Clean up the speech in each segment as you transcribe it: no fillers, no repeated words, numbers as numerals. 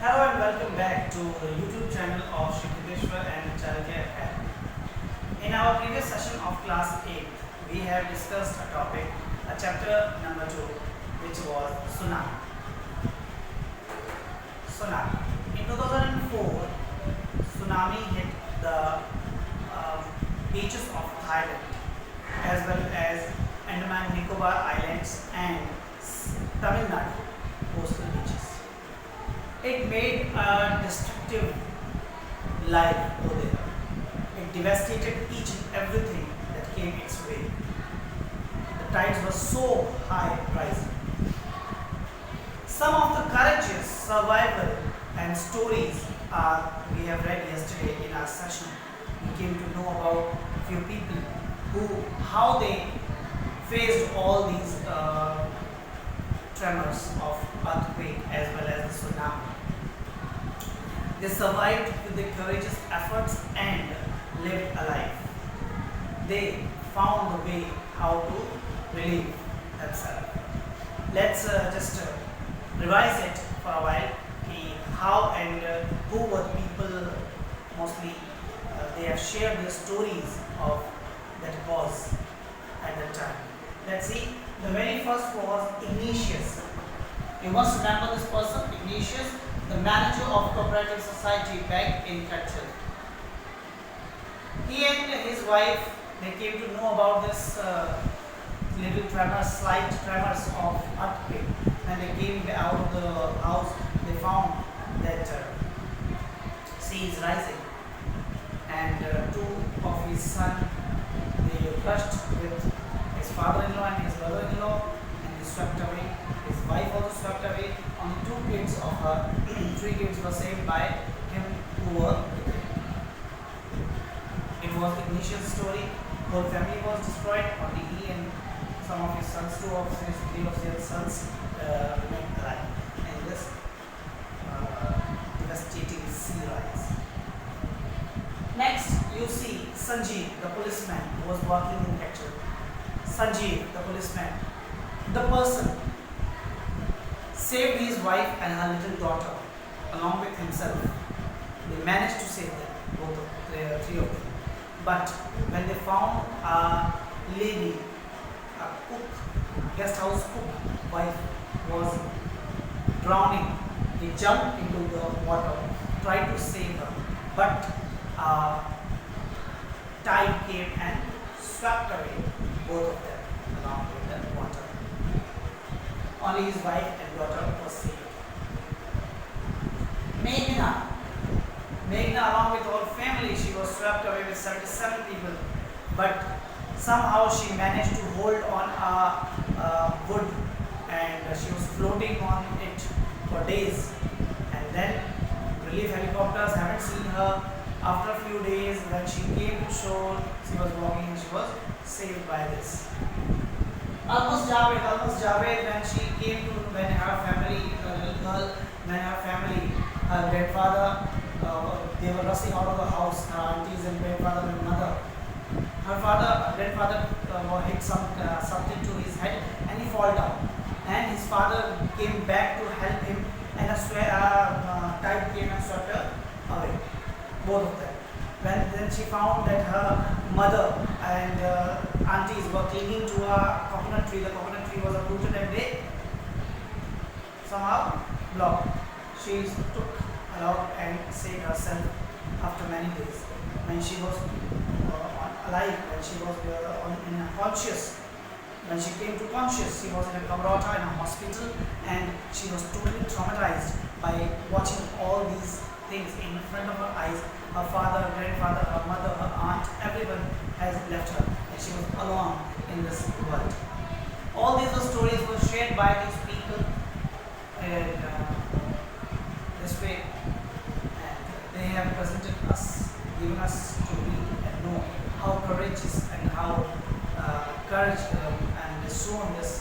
Hello and welcome back to the YouTube channel of Shri Kriteshwar and Charakya Academy. In our previous session of class 8, we have discussed a topic, a chapter number 2, which was tsunami. Tsunami. In 2004, tsunami hit the beaches of Thailand as well as Andaman Nicobar Islands and Tamil Nadu coastal beaches. It made a destructive life over there. It devastated each and everything that came its way. The tides were so high rising. Some of the courageous survival and stories we have read yesterday in our session. We came to know about few people how they faced all these tremors of earthquake as well as the tsunami. They survived with their courageous efforts and lived alive. They found a way how to relieve themselves. Let's just revise it for a while. How and who were the people mostly they have shared their stories of that cause at that time. Let's see. The very first was Ignatius. You must remember this person, Ignatius, the manager of Cooperative Society back in Kachchar. He and his wife, they came to know about this little tremors, slight tremors of earthquake. When they came out of the house, they found that sea is rising, and two of his sons, they rushed with his father-in-law and his brother-in-law, and they swept away. His wife also swept away. Only two kids of her, three kids were saved by him who were with him. It was Ignatius' story. Whole family was destroyed. Only he and some of his sons, three of his sons remained alive in this devastating sea rise. Next, you see Sanjeev, the policeman who was working in Kachchar. Sanjeev, the policeman, the person saved his wife and her little daughter along with himself. They managed to save them, both of the three of them. But when they found a lady, a cook, guest house cook wife was drowning, they jumped into the water, tried to save her, but tide came and swept away both of them along with the water. Only his wife and daughter was saved. Meghna along with her family, she was swept away with 77 people, but somehow she managed to hold on a wood, and she was floating on it for days. And then relief helicopters haven't seen her. After a few days, when she came to shore, she was walking and she was saved by this. Almost Javed, when she came to, when her family, the little girl, when her family, her grandfather, they were rushing out of the house, her aunties and grandfather and mother. Grandfather hit something to his head and he fall down. And his father came back to help him, and a tide came and swept her away, both of them. Then she found that her mother and aunties were clinging to a coconut tree. The coconut tree was uprooted and they somehow blocked. She took along and saved herself after many days. When she was alive, when she was conscious, when she came to conscious, she was in a Kamarata in a hospital, and she was totally traumatized by watching all these things in front of her eyes. Her father, grandfather, her mother, her aunt, everyone has left her, and she was alone in this world. All these stories were shared by these people in this way, and they have presented us, given us to read and know how courageous and how courage and shown this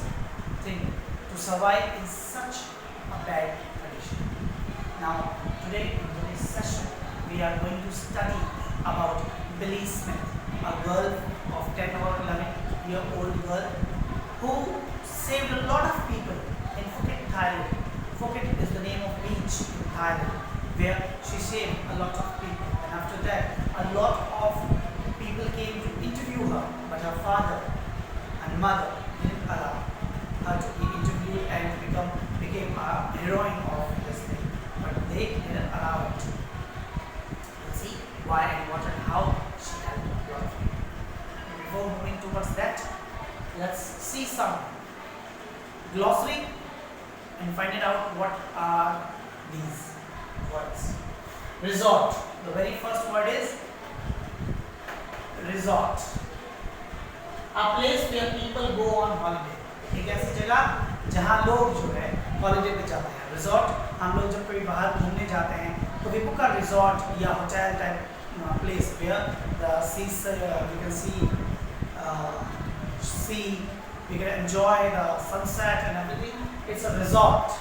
thing to survive in such a bad condition. Now, today in today's session, we are going to study about Billy Smith, a girl of 10 or 11-year-old girl who saved a lot of people in Phuket, Thailand. Phuket is the name of beach in Thailand, where she saved a lot of people. And after that, a lot of people came to interview her, but her father and mother didn't allow her to be interviewed and became a heroine of this thing. But they didn't allow it. Let's see why and what and how she helped a lot of people. Before moving towards that, let's see some glossary and find it out what are these words. Resort. The very first word is resort. A place where people go on holiday. एक ऐसी जगह जहाँ लोग जो है holiday पे जाते हैं. रिजॉर्ट हम लोग जब कभी बाहर घूमने जाते हैं तो we book a resort या hotel type place where the seas we can see sea, we can enjoy the sunset and everything. It's a resort.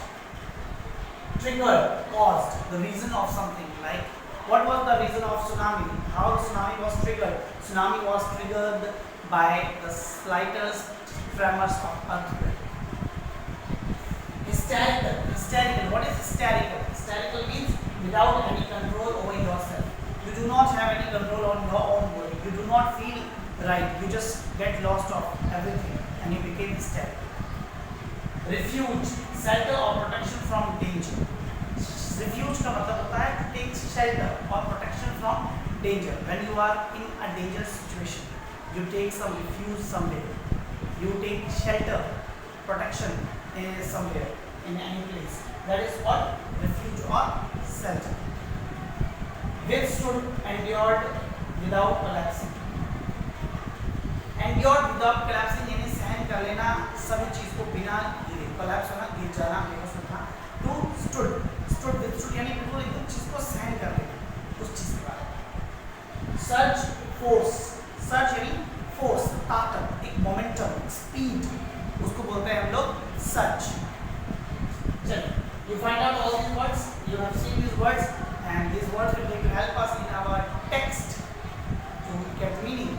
Triggered, caused, the reason of something. Like what was the reason of tsunami? How the tsunami was triggered? Tsunami was triggered by the slightest tremors of earthquake. Hysterical. Hysterical. What is hysterical? Hysterical means without any control over yourself. You do not have any control on your own body. You do not feel right. You just get lost of everything and you became hysterical. Refuge, shelter or protection from danger. Refuge का मतलब होता है to take shelter or protection from danger. When you are in a dangerous situation, you take some refuge somewhere. You take shelter, protection somewhere, in any place. That is what refuge or shelter. Withstood, endured without collapsing. Endured without collapsing यानी सहन कर लेना सभी चीज को बिना गिरे. Collapse होना, गिर जाना, बेहोश होना. To stood, stood withstood यानी बिल्कुल एकदम चीज को सहन कर लेना उस चीज के बाद. Surge, force. Surge यानी force, ताकत, एक momentum, speed, उसको बोलते हैं हम लोग surge. चलिए, you find out all these words. You have seen these words, and these words will going to help us in our text to get meaning.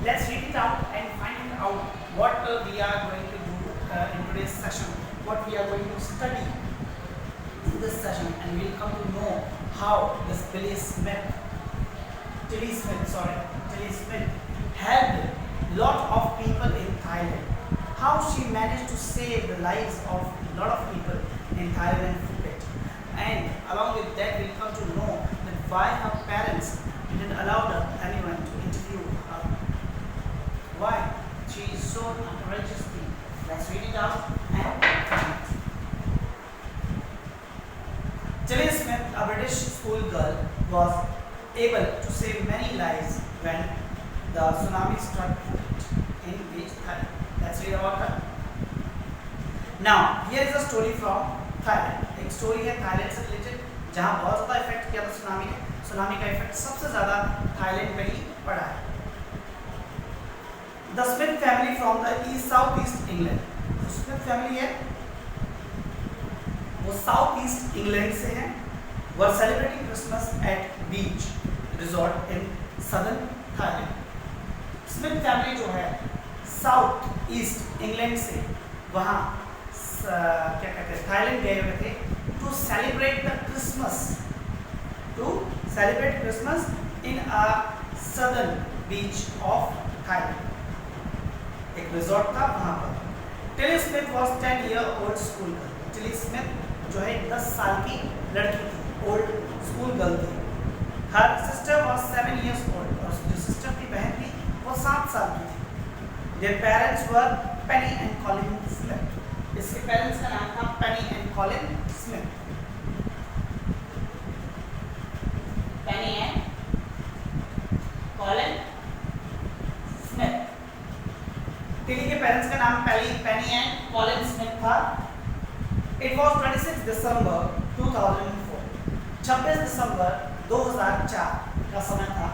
Let's read it out and find out what we are going to do in today's session. What we are going to study in this session, and we'll come to know how this Tilly Smith helped lot of people in Thailand. How she managed to save the lives of lot of people in Thailand and Phuket. And along with that, we'll come to know that why her parents didn't allow anyone to interview her. Why? She is so courageous thing. Let's read it out and find it. Tilly Smith, a British schoolgirl, was able to save many lives when the tsunami struck in which Thailand. Let's read about her. Now, here is a story from Thailand. एक story है Thailand से related जहाँ बहुत ज़्यादा effect किया था tsunami ने. Tsunami का इफेक्ट सबसे ज़्यादा थाईलैंड पे ही पड़ा है. The Smith family from the south east England. जो स्मिथ फैमिली है वो साउथ ईस्ट इंग्लैंड से है. were celebrating Christmas at beach resort in southern Thailand. Smith family जो है साउथ ईस्ट इंग्लैंड से वहाँ क्या कहते हैं थाईलैंड गए हुए थे to celebrate the Christmas in a southern beach of Thailand. एक रिजॉर्ट था वहाँ पर. Tilly Smith was 10 year old school girl. Tilly Smith जो है 10 साल की लड़की थी. ओल्ड स्कूल गर्ल थी. Her sister was 7 years old. और जो सिस्टर की बहन थी वो 7 साल की थी. Their parents were Penny and Colin Smith. इसके पेरेंट्स का नाम था Penny and Colin Smith. Penny and Colin Smith. Tilly के पेरेंट्स का नाम Penny and Colin Smith था. It was 26 December 2004. 26 दिसंबर 2004 का समय था.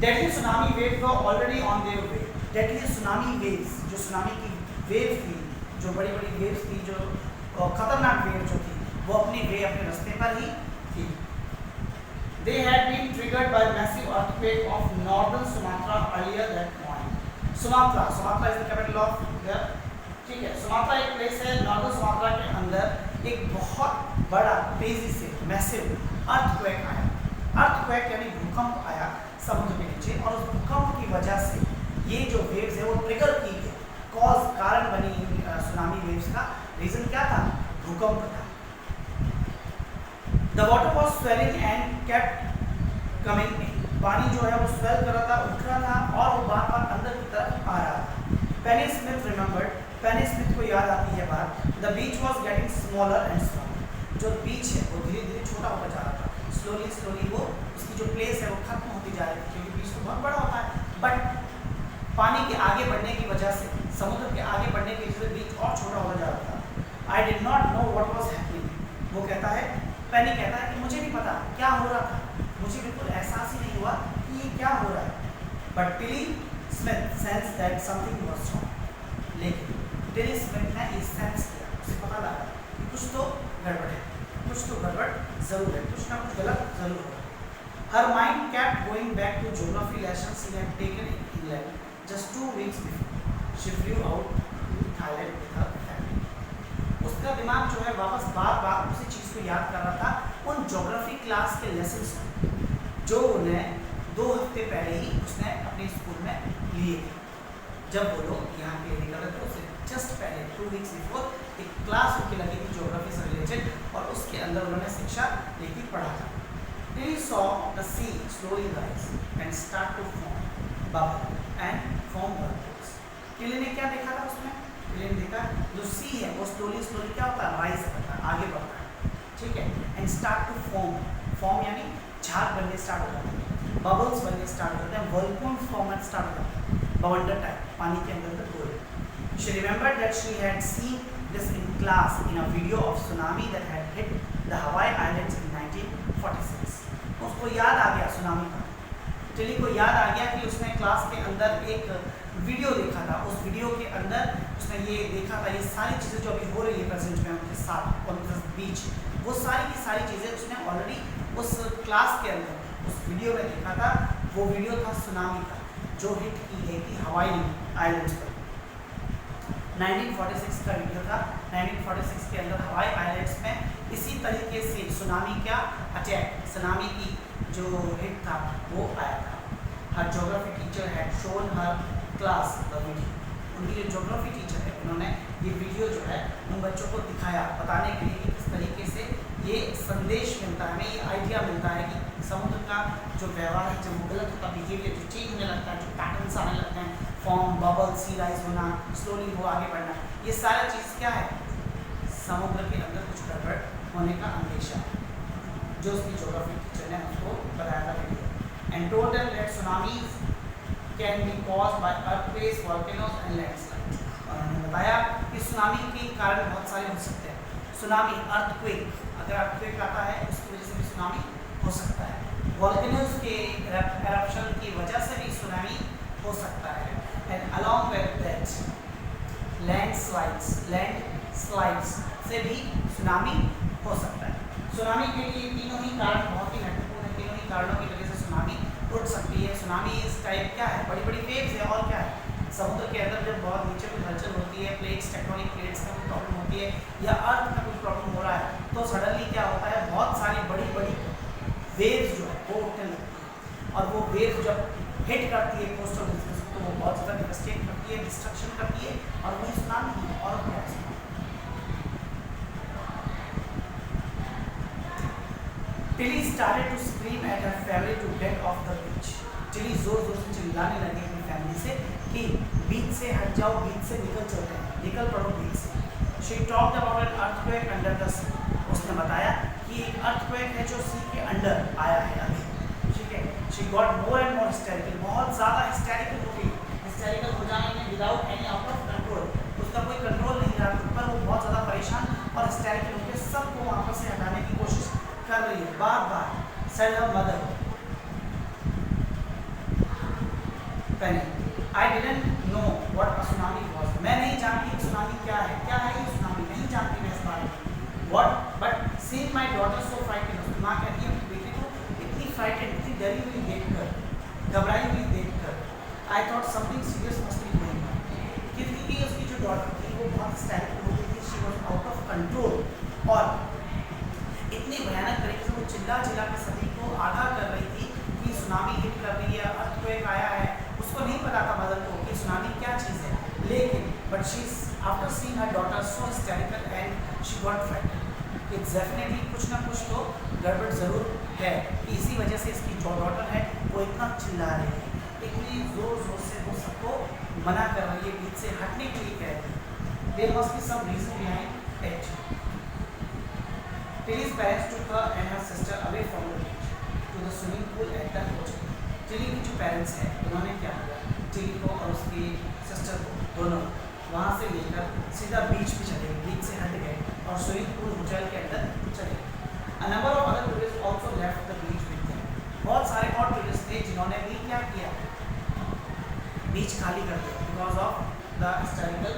Deadly tsunami waves were already on their way. Deadly tsunami waves, जो सुनामी की वेव थी, जो बड़ी बड़ी वेव्स थी, जो खतरनाक वेव जो थी, वो अपने रास्ते पर ही थी. They had been triggered by massive earthquake of northern Sumatra earlier that morning. Sumatra is the capital of the. ठीक है, सुमात्रा एक प्लेस है नॉर्दर्न सुमात्रा के अंदर. एक बहुत बड़ा तेजी से मैसिव अर्थक्वेक आया। अर्थक्वेक यानी भूकंप आया समुद्र के नीचे, और उस भूकंप की वजह से ये जो वेव्स है वो ट्रिगर की गई, कॉज कारण बनी सुनामी वेव्स का रीजन क्या था? भूकंप था। The water was swelling and kept coming in, पानी जो है वो स्वेल कर रहा था, उठ रहा था, और वो बार बार अंदर की तरफ आ रहा था। पेनी स्मिथ रिमेंबर्ड, पेनी स्मिथ को याद आती है बात, the beach was getting smaller and smaller, जो बीच है वो धीरे धीरे छोटा होता जा रहा था, स्लोली स्लोली वो उसकी जो प्लेस है वो खत्म होती जा रही थी, क्योंकि बीच तो बहुत बड़ा होता है, बट पानी के आगे बढ़ने की वजह से, समुद्र के आगे बढ़ने की वजह से बीच और छोटा होता जा रहा था। I did not know what was happening, वो कहता है, पेनी कहता है कि मुझे नहीं पता क्या हो रहा था, मुझे बिल्कुल एहसास ही नहीं हुआ कि ये क्या हो रहा है। But Tilly Smith sense that something was wrong, लेकिन टिली स्मिथ ने ये सेंस किया, उसे पता लगा कि कुछ तो गड़बड़ है, कुछ तो गड़बड़ जरूर है, कुछ ना कुछ गलत जरूर होगा। Her mind kept going back to geography lessons she had taken in England just 2 weeks before. She flew out to Thailand with her family. उसका दिमाग जो है वापस बार बार उसी चीज़ को याद कर रहा था, उन ज्योग्राफी क्लास के लेसन्स जो उन्हें 2 हफ्ते पहले ही उसने अपने स्कूल में लिए थे, जब वो लोग यहाँ के लिए निकल रहे थे। उससे जस्ट पहले 2 वीक्स बिफोर एक क्लास उनकी लगी थी ज्योग्राफी से रिलेटेड, और उसके अंदर उन्होंने शिक्षा लेकर पढ़ा था। He saw the sea slowly rise and start to form bubble and form bubbles. Tilly ने क्या देखा था उसमें? टिली ने देखा जो सी है वो स्लोली स्लोली क्या होता है? राइज करता है, आगे बढ़ता है, ठीक है, and start to form, form यानी झाग बनने स्टार्ट हो जाते हैं, बबल्स बनने स्टार्ट होते हैं, वर्लपूल फॉर्म स्टार्ट हो जाता है, बवंडर टाइप पानी के अंदर का गोल। She remembered that she had seen this in class in a video of tsunami that had hit the Hawaii Islands in 1946. उसको याद आ गया सुनामी का, टिली को याद आ गया कि उसने क्लास के अंदर एक वीडियो देखा था, उस वीडियो के अंदर उसने ये देखा था, ये सारी चीज़ें जो अभी हो रही है प्रेजेंट में उनके साथ और बीच, वो सारी की सारी चीज़ें उसने ऑलरेडी उस क्लास के अंदर उस वीडियो में देखा था। वो वीडियो था सुनामी का जो हिट की गई थी हवाई आइलैंड्स पर। 1946 का वीडियो था, 1946 के अंदर हवाई आइलैंड्स में इसी तरीके से सुनामी का अटैक, सुनामी की जो हिट था वो आया था। हर geography teacher had shown her class the video, उनकी जो ज्योग्राफी टीचर है उन्होंने ये वीडियो जो है उन बच्चों को दिखाया, बताने के लिए कि किस तरीके से ये संदेश मिलता है, हमें ये आइडिया मिलता है कि समुद्र का जो व्यवहार है, जब गलत होता बिहेवियर जो चेंज होने लगता है, जो पैटर्न्स आने लगते हैं, फॉर्म, बबल, सी राइज होना, स्लोली वो आगे बढ़ना, ये सारा चीज़ क्या है? समुद्र के अंदर कुछ गड़बड़ होने का अंदेशा है, जो उसकी ज्योग्राफी टीचर ने उसको बताया था video. And told them that tsunamis can be caused by earthquakes, volcanoes and landslides, और उन्होंने बताया कि सुनामी के कारण बहुत सारे हो सकते हैं। सुनामी, अर्थक्वेक, अगर अर्थक्वेक आता है उसकी वजह से भी सुनामी हो सकता है, वोल्केनोज के एरप्शन की वजह से भी सुनामी हो सकता है, and along with that landslides से भी सुनामी हो सकता है। सुनामी के लिए तीनों ही कारण बहुत ही महत्वपूर्ण है, तीनों ही कारणों की वजह से सुनामी उठ सकती है। सुनामी इस टाइप क्या है? बड़ी बड़ी वेव्स है, और क्या है? समुद्र के अंदर जब बहुत नीचे कोई हलचल होती है, प्लेट्स, टेक्टोनिक प्लेट्स में कोई प्रॉब्लम होती है, या अर्थ में कुछ प्रॉब्लम हो रहा है, तो सडनली क्या होता है? बहुत सारी बड़ी बड़ी वेव्स जो है वो उठने लगती है, और वो वेव्स जब हिट करती है कोस्टल डिस्ट्रिक्ट तो वो बहुत ज़्यादा डिवास्टेट करती है, डिस्ट्रक्शन करती है, और वही सुनामी है। और क्या है? Tilly started to scream at her family to get off the beach. Tilly जोर जोर से चिल्लाने लगी अपनी फैमिली से कि बीच से हट जाओ, बीच से निकल चलते हैं, निकल पड़ो बीच से। She talked about an earthquake under the sea. उसने बताया कि एक earthquake है जो सी के अंडर आया है अभी, ठीक है। She got more and more hysterical, बहुत ज़्यादा hysterical हो गई, hysterical हो जाने में without any out of control, उसका कोई कंट्रोल नहीं रहा खुद पर, वो बहुत ज़्यादा परेशान और hysterical हो गई, सबको वहाँ पर से हटाने की कोशिश कर रही है बार बार। said her mother, Penny, I didn't know what a tsunami was. मैं नहीं जानती सुनामी क्या है, क्या है ये सुनामी, नहीं जानती मैं इस बारे में। What? But seeing my daughter so frightened, उसकी माँ कहती है अपनी बेटी को इतनी frightened, इतनी डरी हुई देखकर, घबराई हुई देखकर, I thought something serious must be going on. क्योंकि उसकी जो डॉटर थी वो बहुत hysterical हो गई थी, she was out of control, और चिल्ला चिल्ला के सभी को आगाह कर रही थी कि सुनामी हिट कर रही है, अर्थक्वेक आया है। उसको नहीं पता था मदर को कि सुनामी क्या चीज़ है, लेकिन but she after seeing her daughter so hysterical and she got frightened. It's definitely कुछ ना कुछ तो गड़बड़ ज़रूर है कि इसी वजह से इसकी जो डॉटर है वो इतना चिल्ला रही है, इतनी ज़ोर ज़ोर से वो सबको मना कर रही है, बीच से हटने के लिए कह रही है। There must be some reason behind it. Tilly's parents took her and her sister away from the beach to the swimming pool at the hotel. Tilly के जो पेरेंट्स हैं उन्होंने क्या किया, टिली को और उसकी सिस्टर को दोनों वहाँ से लेकर सीधा बीच पे चले गए, बीच से हट गए और स्विमिंग पूल होटल के अंदर चले गए। A number of other tourists also left the beach with them. बहुत सारे और टूरिस्ट थे जिन्होंने भी क्या किया, बीच खाली कर दिया because of the historical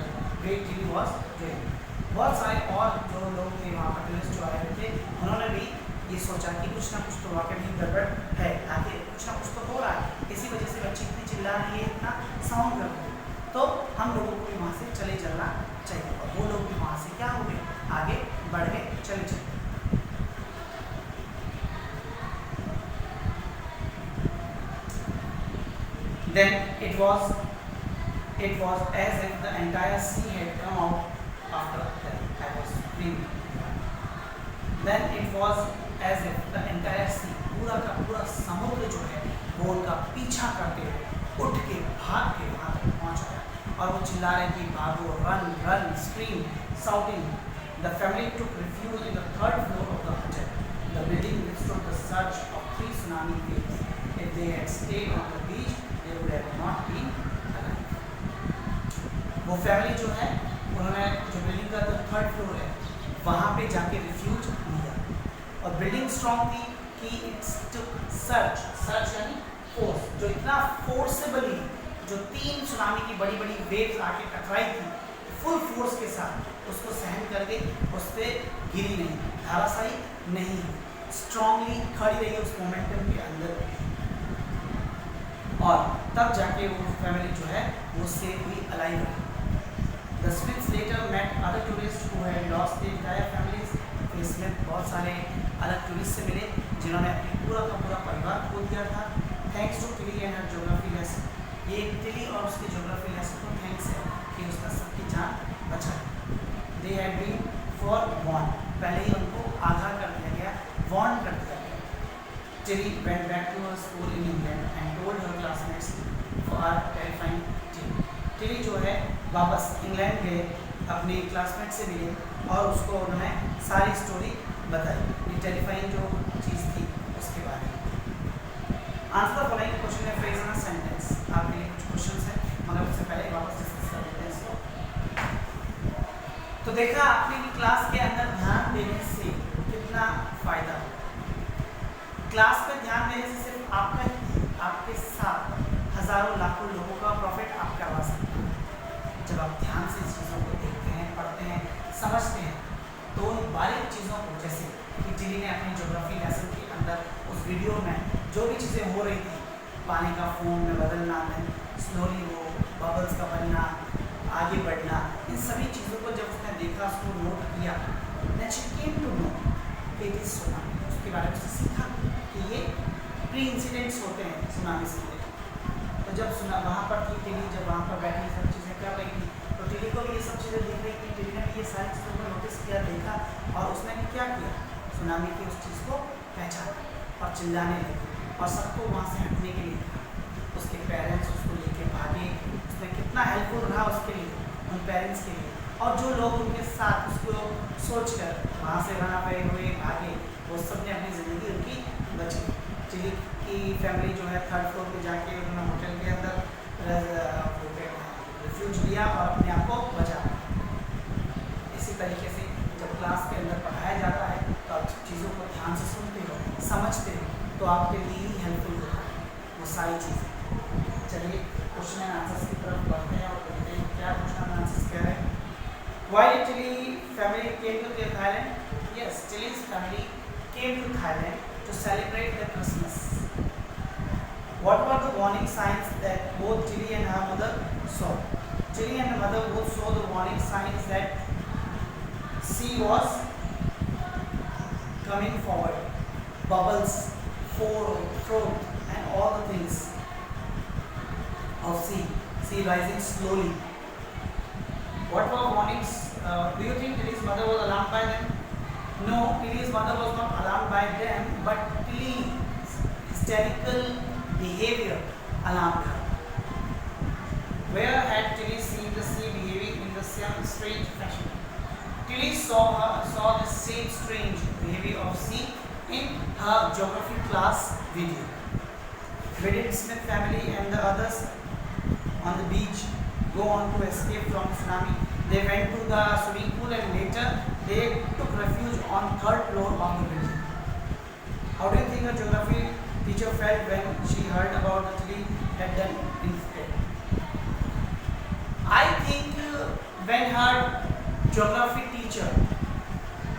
way Tilly was doing. बहुत सारे और जो लोग थे वहाँ पर टूरिस्ट जो आए थे उन्होंने भी ये सोचा कि कुछ ना कुछ तो वाकई में गड़बड़ है, आगे कुछ ना कुछ तो हो रहा है, इसी वजह से बच्ची इतनी चिल्ला रही है, इतना साउंड कर रही है, तो हम लोगों को भी वहाँ से चले चलना चाहिए। और वो लोग भी वहाँ से क्या हो गए, आगे बढ़ गए, चले चले। Then it was as if the entire sea had come out after them. I was screaming. Then it was as if the entire sea, पूरा का पूरा समुद्र जो है वो उनका पीछा करते हुए उठ के भाग के वहाँ तक पहुँच आया और वो चिल्ला रहे कि भागो, run run, scream, shouting. The family took refuge in the third floor of the hotel. The building withstood the surge of 3 tsunami waves. If they had stayed on the beach, they would have not been alive. वो family जो है उन्होंने जो building का जो third floor है वहाँ पे जाके रिफ्यूज लिया और बिल्डिंग स्ट्रॉन्ग थी कि इट्स सर्च यानी फोर्स, जो इतना फोर्सेबली जो 3 सुनामी की बड़ी बड़ी वेव्स आके टकराई थी फुल फोर्स के साथ उसको सहन कर गई, उस पर गिरी नहीं, धाराशायी नहीं, स्ट्रांगली खड़ी रही उस मोमेंटम के अंदर और तब जाके वो फैमिली जो है वो सेफ हुई, अलाइव रही। The Smiths later met other tourists who had lost their entire families. इसमें बहुत सारे अलग टूरिस्ट से मिले जिन्होंने अपनी पूरा का पूरा परिवार खो दिया था। Thanks to Tilly and her geography lesson, ये टिली और उसके ज्योग्राफी लेसन को थैंक्स है कि उसका सबकी जान बचा। They had been forewarned, पहले ही उनको आगाह कर दिया गया, वार्न कर दिया गया। Tilly went back to her school in England and told her classmates for her terrifying tale. Tilly जो है वापस इंग्लैंड गए, अपने क्लासमेट से मिले और उसको उन्होंने सारी स्टोरी बताई, ये टेरिफाइंग जो चीज़ थी उसके बारे में। आंसर द फॉलोइंग क्वेश्चन है फ्रेज एंड सेंटेंस, आपके लिए कुछ क्वेश्चंस हैं मगर उससे पहले वापस डिस्कस कर लेते हैं इसको। तो देखा आपने कि क्लास के अंदर ध्यान देने से कितना फ़ायदा हो। क्लास पे ध्यान देने से सिर्फ आपका ही, आपके साथ हज़ारों लाखों लोगों का प्रॉफिट आप करवा सकते हैं। जब आप ध्यान से चीज़ों को देखते हैं, पढ़ते हैं, समझते हैं तो उन बारीक चीज़ों को, जैसे कि टिली ने अपनी ज्योग्राफी लेसन के अंदर उस वीडियो में जो भी चीज़ें हो रही थी, पानी का फोम में बदलना, स्लोली वो बबल्स का बनना, आगे बढ़ना, इन सभी चीज़ों को जब उसने देखा, उसको नोट किया, then she came to know it is tsunami, उसके बारे में उसने सीखा कि ये प्री इंसिडेंट्स होते हैं सुनामी से। तो जब सुना वहाँ पर थी टिली, जब वहाँ पर बैठी सब चीज़ें कर रही थी तो टिली को भी ये सब चीज़ें दिख रही थी, टिली ने भी ये सारी चीज़ों को नोटिस किया, देखा और उसने भी क्या किया, सुनामी की उस चीज़ को पहचाना और चिल्लाने लगी और सबको वहाँ से हटने के लिए कहा। उसके पेरेंट्स उसको लेके भागे, उसने कितना हेल्पफुल रहा उसके लिए, उन पेरेंट्स के लिए, और जो लोग उनके साथ उसको सोच कर वहाँ से रन अवे हुए, भागे, वो सब ने अपनी ज़िंदगी उनकी बची। टिली की फैमिली जो है थर्ड फ्लोर पे जाके उन्होंने होटल के अंदर रिफ्यूज लिया और अपने आप को बचा। इसी तरीके से जब क्लास के अंदर पढ़ाया जाता है तो आप चीज़ों को ध्यान से सुनते हो, समझते हो, तो आपके लिए ही हेल्पफुल होता है वो सारी चीज़ें। चलिए क्वेश्चन एंड आंसर्स की तरफ बढ़ते हैं और देखते हैं क्या क्वेश्चन एंड आंसर्स कह रहे हैं। Why did Tilly family came to Thailand? Yes, Tilly's family came to Thailand to celebrate the Christmas. What were the warning signs that both Tilly and her mother saw? Tilly and her mother both saw the warning signs that sea was coming forward. bubbles, froth, and all the things of sea. Sea rising slowly. What were warnings? Do you think Tilly's mother was alarmed by them? No, Tilly's mother was not alarmed by them, but Tilly's hysterical behavior alarmed her. Where had Tilly seen the sea behaving in the same strange fashion? Tilly saw the same strange behavior of sea in her geography class video. Where Smith family and the others on the beach go on to escape from tsunami? They went to the swimming pool and later they took refuge on third floor of the building. How do you think a geography teacher felt when she heard about the Tilly had done instead? I think when her geography teacher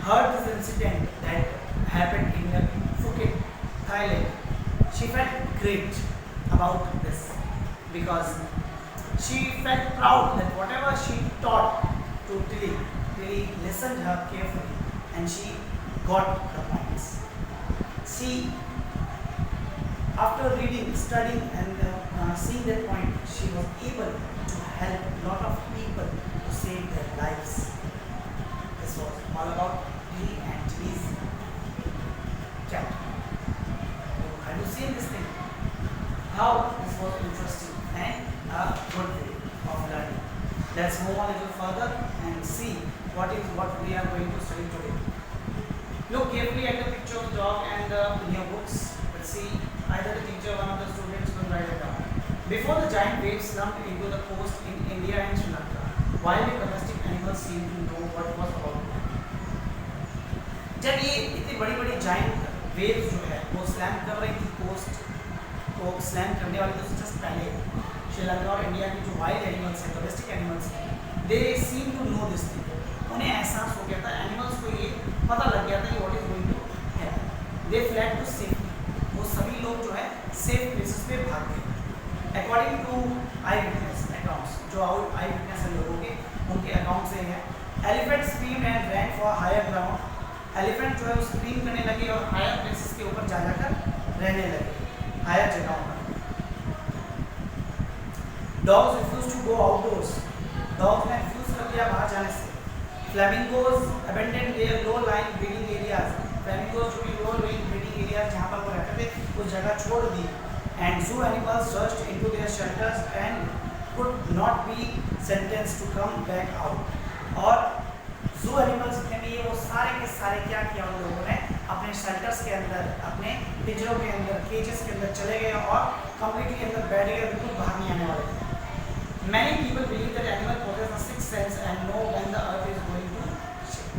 heard this incident that happened in Phuket, Thailand, she felt great about this because she felt proud that whatever she taught to Tilly, Tilly listened her carefully and she got the points. She, after reading, studying and seeing that point, she was able to help a lot of people to save their lives. This was all about Tilly and Tilly's chapter. Have you seen this thing? How this was interesting and a good way of learning. Let's move on a little further and see what we are going to study today. Look carefully at the picture of the dog and in your books. Let's see, either the teacher or one of the students will write it down. Before the giant waves slumped into the coast in India and Sri Lanka, wild and domestic animals seemed to know what was about to happen. जब ये इतनी बड़ी-बड़ी giant waves जो है वो slam कर रही थी कोस्ट को, स्लैम करने वाली तो जस्ट पहले श्रीलंका और इंडिया के जो वाइल्ड एनिमल्स हैं, डोमेस्टिक एनिमल्स हैं, they seem to know this thing. उन्हें एहसास हो गया था, एनिमल्स को ये पता लग गया था कि what is going to happen. They fled to safety. वो सभी लोग जो है सेफ प्लेसेस पे भाग गए. According to eyewitness accounts, जो आई विटनेस है लोगों के, उनके अकाउंट से है, elephant screamed and ran for higher ground. Elephant जो है वो स्क्रीम करने लगे और हायर प्लेसेस के ऊपर जा जाकर रहने लगे, हायर जगहों पर. Dogs refused to go outdoors. Dogs ने refuse कर दिया बाहर जाने से. Flamingos abandoned their low-lying breeding areas. Flamingos जो कि low-lying breeding areas जहाँ पर वो रहते थे, उस जगह छोड़ दी. And zoo animals rushed into their shelters and could not be sentenced to come back out. और zoo animals जितने भी ये वो सारे के सारे क्या किया उन लोगों ने, अपने शेल्टर्स के अंदर, अपने पिंजरों के अंदर, केजेस के अंदर चले गए और कंप्लीटली अंदर बैठ गए, बिल्कुल बाहर नहीं आने वाले थे. Many people believe that animal possess a sixth sense and know when the earth is going to shake.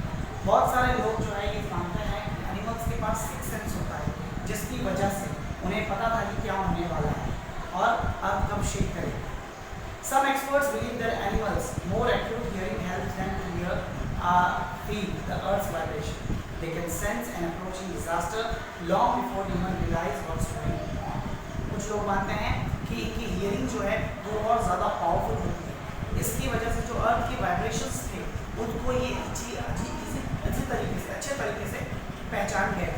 बहुत सारे लोग जो है ये मानते हैं कि एनिमल्स के पास सिक्स सेंस होता है, जिसकी वजह से उन्हें पता था कि क्या होने वाला है और अर्थ कब शेक करेगी. Some experts believe that animals more acute hearing helps them to hear feel the earth's vibration. They can sense an approaching disaster long before human realize what's going on. कुछ लोग मानते हैं कि इनकी हियरिंग जो है वो और ज़्यादा पावरफुल होती है. इसकी वजह से जो अर्थ के वाइब्रेशंस थे उनको ये अच्छे तरीके से, अच्छे तरीके से पहचान गए.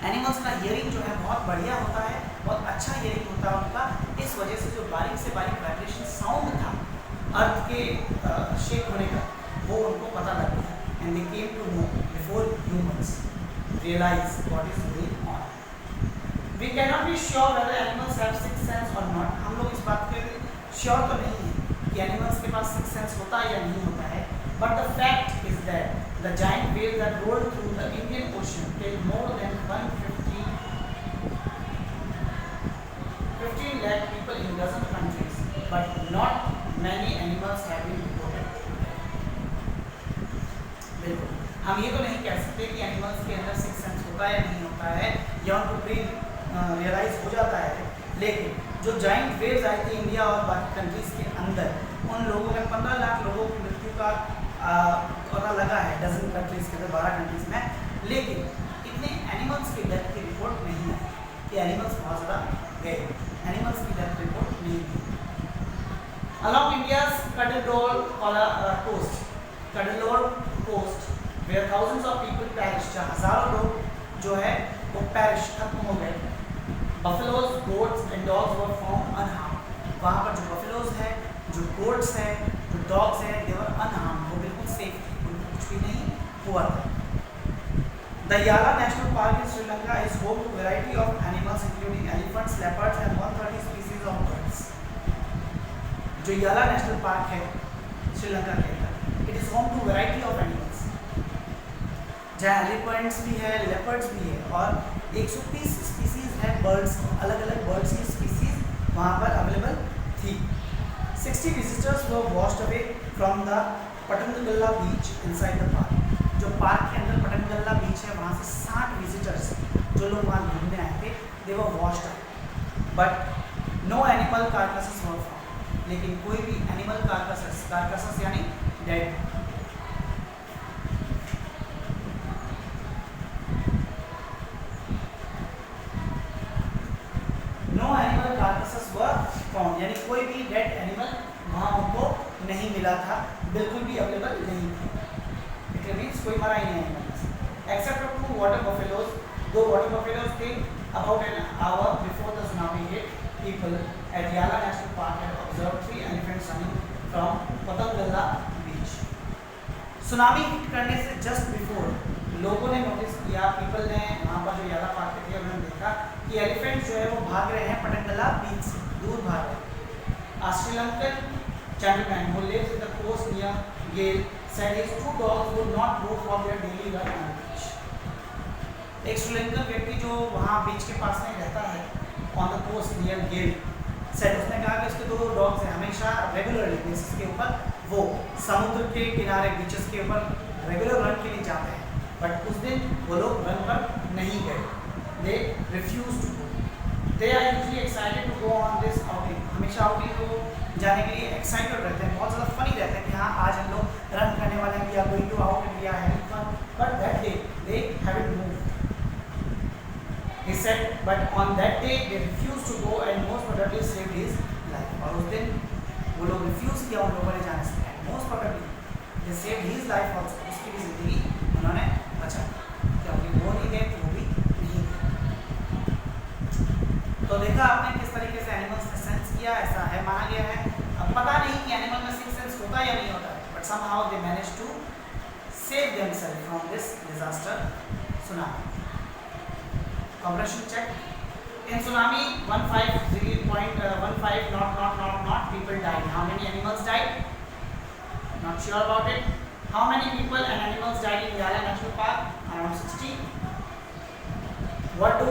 एनिमल्स का हियरिंग जो है बहुत बढ़िया होता है, बहुत अच्छा हियरिंग होता है उनका. इस वजह से जो बारीक से बारीक वाइब्रेशन साउंड था अर्थ के शेक होने का, वो उनको पता लग गया. And they came to know before humans realise what is going on. We cannot be sure whether animals have sixth sense or not. हम लोग इस बात के श्योर तो नहीं है कि एनिमल्स के पास सिक्स सेंस होता है या नहीं होता है. But the fact is that the giant waves that rolled through the Indian Ocean killed more than 15 lakh people in dozen countries, but not many animals have been reported. बिल्कुल, हम ये तो नहीं कह सकते कि एनिमल्स के अंदर सिक्स सेंस होता है या नहीं होता है, या उनको प्री रियलाइज हो जाता है. लेकिन जो जाइंट वेव्स आई थी इंडिया और बाकी कंट्रीज़ के अंदर, उन लोगों में 15 लाख लोगों की मृत्यु का पता लगा है डजन कंट्रीज़ के अंदर, 12 कंट्रीज़ में. लेकिन इतने एनिमल्स की डेथ की रिपोर्ट नहीं है कि एनिमल्स बहुत ज़्यादा गए. एनिमल्स की डेथ रिपोर्ट नहीं है. Along India's Cuddalore coast, where thousands of people perished, हज़ारों लोग जो है पेरिश, खत्म हो गए. Buffaloes, goats and dogs were found unharmed. वहाँ पर जो buffaloes है, जो goats है, जो dogs है, they were unharmed. वो बिल्कुल safe थे, उनको कुछ भी नहीं हुआ था. The Yala National Park in Sri Lanka is home to variety of animals including elephants, leopards and 130 species of birds. जो याला नेशनल पार्क है श्रीलंका के अंदर, it is home to variety of animals. जहाँ एलिफेंट्स भी है, लेपर्ड्स भी है और 130 स्पीसीज है बर्ड्स, अलग अलग बर्ड्स की स्पीसीज वहाँ पर अवेलेबल थी. 60 visitors were washed away from the Patanangala beach inside the park. जो पार्क के अंदर पटंगल्ला बीच है वहाँ से 60 विजिटर्स जो लोग वहाँ घूमने आए थे, they were washed away. But no animal carcasses were found. लेकिन कोई भी एनिमल कार्कसेस यानी dead. No animal carcasses were found यानी कोई भी डेड एनिमल वहाँ उनको नहीं मिला था, बिल्कुल भी अवेलेबल नहीं था. इट मींस कोई मरा ही नहीं animal. Except 2 water buffaloes. 2 water buffaloes थे. About an hour before the tsunami hit, people at Yala National Park had observed 3 elephants running from Patangalla beach. Tsunami hit करने से जस्ट बिफोर लोगों ने notice किया, पीपल ने वहाँ पर जो याला पार्क थे उन्होंने देखा कि एलिफेंट जो है वो भाग रहे हैं पटंगला बीच से, दूर भाग रहे हैं. A Sri-Lankan gentleman who lives in the coast near Gale said his 2 dogs would not go for their daily run on the beach. एक श्रीलंकन व्यक्ति जो वहाँ बीच के पास में रहता है ऑन द कोस्ट नियर गेल सेट, उसने कहा कि उसके 2 डॉग्स हैं, हमेशा रेगुलरली बेसिस के ऊपर वो समुद्र के किनारे बीचेस के ऊपर रेगुलर रन के लिए जाते हैं. बट उस दिन वो लोग रन पर नहीं गए. They refuse to go. They are usually excited to go on this outing. हमेशा आउटिंग को जाने के लिए एक्साइटेड रहते हैं, बहुत ज़्यादा फनी रहते हैं कि हाँ आज हम लोग रन करने वाले हैं, we are going to out and we are having fun. But that day they haven't moved. He said, but on that day they refused to go and most probably saved his life. और उस दिन वो लोग refuse किया उन लोगों ने जाने से, and most probably they saved his life also. उसकी भी जिंदगी उन्होंने बचा, क्योंकि वो नहीं गए तो वो भी नहीं गए. तो देखा आपने किस तरीके से एनिमल्स ने सेंस किया. ऐसा है माना गया है, अब पता नहीं कि एनिमल में सिक्स सेंस होता या नहीं होता है, but somehow they managed to save themselves from this disaster tsunami. Compression check. In tsunami 150.15 not people died. How many animals died? Not sure about it. How many people and animals died in Yala National Park? Around 60. What do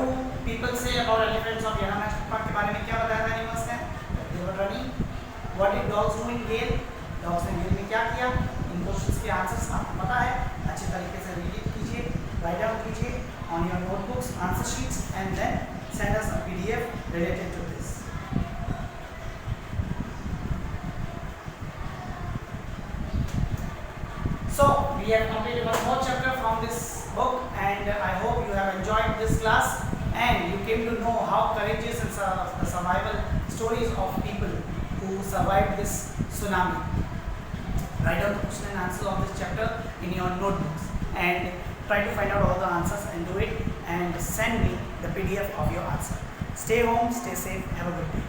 people say about elephants of Yala National Park? के बारे में क्या बताया था animals ने? They were running. What did dogs do in Gale? Dogs ने Gale में क्या किया? इन क्वेश्चंस के आंसर्स आपको पता है, अच्छे तरीके से रीड कीजिए, राइट डाउन कीजिए on your notebooks, answer sheets, and then send us a PDF related to this. So we have completed one more chapter from this book, and I hope you have enjoyed this class and you came to know how courageous and the survival stories of people who survived this tsunami. Write down the question and answers of this chapter in your notebooks and try to find out all the answers and do it and send me the PDF of your answer. Stay home, stay safe, have a good day.